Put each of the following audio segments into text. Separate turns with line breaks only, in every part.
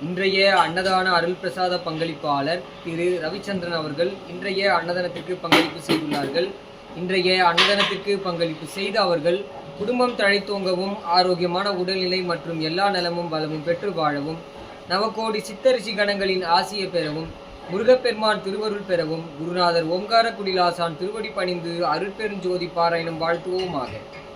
இன்றைய அன்னதான அருள் பிரசாத பங்களிப்பாளர் திரு ரவிச்சந்திரன் அவர்கள் இன்றைய அன்னதானத்திற்கு பங்களிப்பு செய்துள்ளார்கள். இன்றைய அன்னதானத்திற்கு பங்களிப்பு செய்த அவர்கள் குடும்பம் தழைத்தோங்கவும், ஆரோக்கியமான உடல்நிலை மற்றும் எல்லா நலமும் வளமும் பெற்று வாழவும், நவகோடி சித்தரிஷி கணங்களின் ஆசியை பெறவும், முருகப்பெருமான் திருவருள் பெறவும், குருநாதர் ஓம்கார குடிலாசான் திருவடி பணிந்து அருட்பெருஞ்சோதி பாராயணம் வாழ்த்துவோமாக.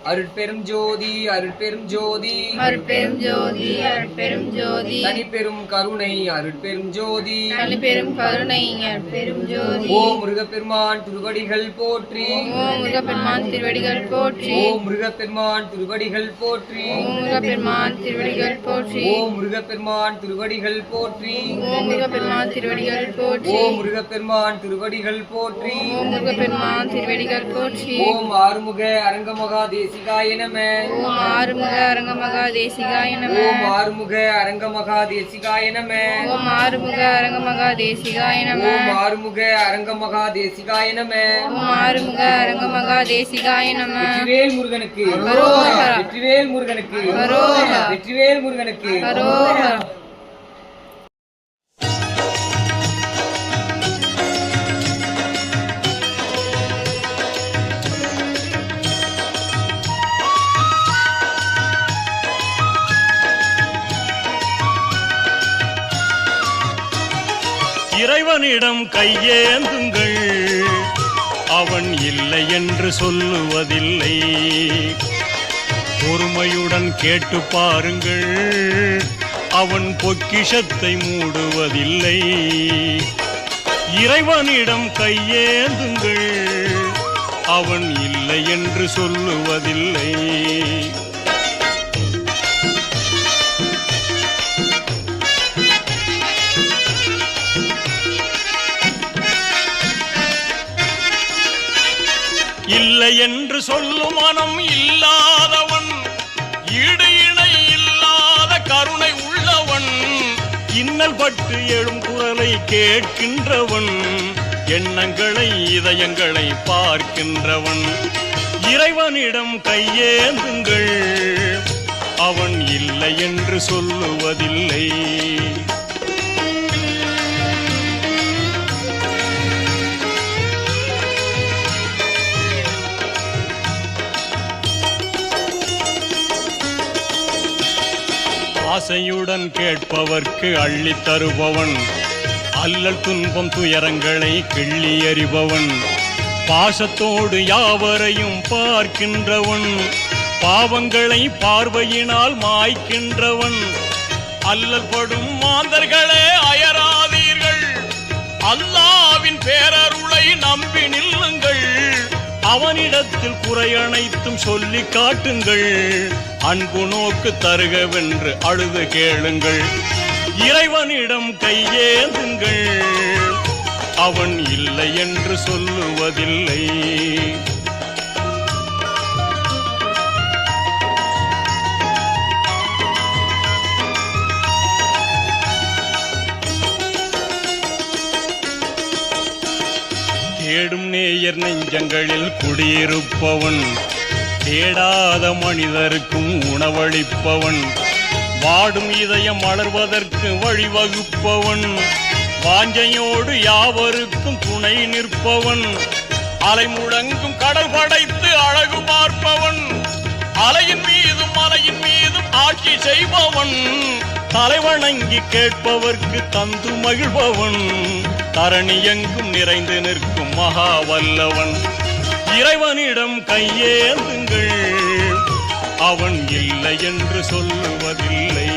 அருட்பெரும் ஜோதி அருட்பெரும் ஜோதி
அருட்பெரும் ஜோதி அருட்பெரும் ஜோதி
தனிப்பெரும் கருணை அருட்பெரும் ஜோதி
தனிப்பெரும் கருணை அருட்பெரும் ஜோதி.
ஓம் முருகப்பெருமான் திருவடிகள் போற்றி,
ஓம் முருகப்பெருமான் திருவடிகள் போற்றி,
ஓம் முருகப்பெருமான் திருவடிகள் போற்றி,
ஓம் முருகப்பெருமான் திருவடிகள் போற்றி,
ஓம் முருகப்பெருமான் திருவடிகள் போற்றி,
ஓம் முருகப்பெருமான் திருவடிகள் போற்றி,
ஓம் முருகப்பெருமான் திருவடிகள் போற்றி,
ஓம் முருகப்பெருமான் திருவடிகள் போற்றி.
ஓம் ஆறுமுக அரங்கமகா தேசிகாய நம,
ஓம் ஆறுமுக அரங்கமகா தேசிகாய நம,
ஓம் ஆறுமுக அரங்கமகா தேசிகாய நம,
ஓம் ஆறுமுக அரங்கமகா தேசிகாய நம,
ஓம் ஆறுமுக அரங்கமகா தேசிகாய நம,
ஓம் ஆறுமுக அரங்கமகா தேசிகாய நம.
வெற்றிவேல் முருகனுக்கு
அரோகரா.
வெற்றிவேல் முருகனுக்கு
அரோகரா.
வெற்றிவேல் முருகனுக்கு
அரோகரா.
இறைவனிடம் கையேந்துங்கள், அவன் இல்லை என்று சொல்லுவதில்லை. பொறுமையுடன் கேட்டு பாருங்கள், அவன் பொக்கிஷத்தை மூடுவதில்லை. இறைவனிடம் கையேந்துங்கள், அவன் இல்லை என்று சொல்லுவதில்லை. இல்லை என்று சொல்லும் மனம் இல்லாதவன், ஈடு இணை இல்லாத கருணை உள்ளவன், இன்னல் பட்டு எழும் குரலை கேட்கின்றவன், எண்ணங்களை இதயங்களை பார்க்கின்றவன். இறைவனிடம் கையேந்துங்கள், அவன் இல்லை என்று சொல்லுவதில்லை. ஆசையுடன் கேட்பவர்க்கு அள்ளி தருபவன், அல்லல் துன்பம் துயரங்களை கிள்ளி எறிபவன், பாசத்தோடு யாவரையும் பார்க்கின்றவன், பாவங்களை பார்வையினால் மாய்க்கின்றவன். அல்லல் படும் மாந்தர்களே அயராதீர்கள், அல்லாவின் பேரருளை நம்பி நில்லுங்கள். அவனிடத்தில் குறை அனைத்தும் சொல்லி காட்டுங்கள், அன்பு நோக்கு தருகவென்று அழுது கேளுங்கள். இறைவனிடம் கையேந்துங்கள், அவன் இல்லை என்று சொல்லுவதில்லை. தேடும் நேயர் நெஞ்சங்களில் குடியிருப்பவன், தேடாத மனிதருக்கும் உணவளிப்பவன், வாடும் இதயம் வளர்வதற்கு வழிவகுப்பவன், வாஞ்சையோடு யாவருக்கும் துணை நிற்பவன், அலை முழங்கும் கடல் படைத்து அழகு பார்ப்பவன், அலையின் மீதும் மலையின் மீதும் ஆட்சி செய்பவன், தலைவணங்கி கேட்பவர்க்கு தந்து மகிழ்பவன், தரணி எங்கும் நிறைந்து நிற்கும் மகா வல்லவன். இறைவனிடம் கையேந்துங்கள், அவன் இல்லை என்று சொல்லுவதில்லை.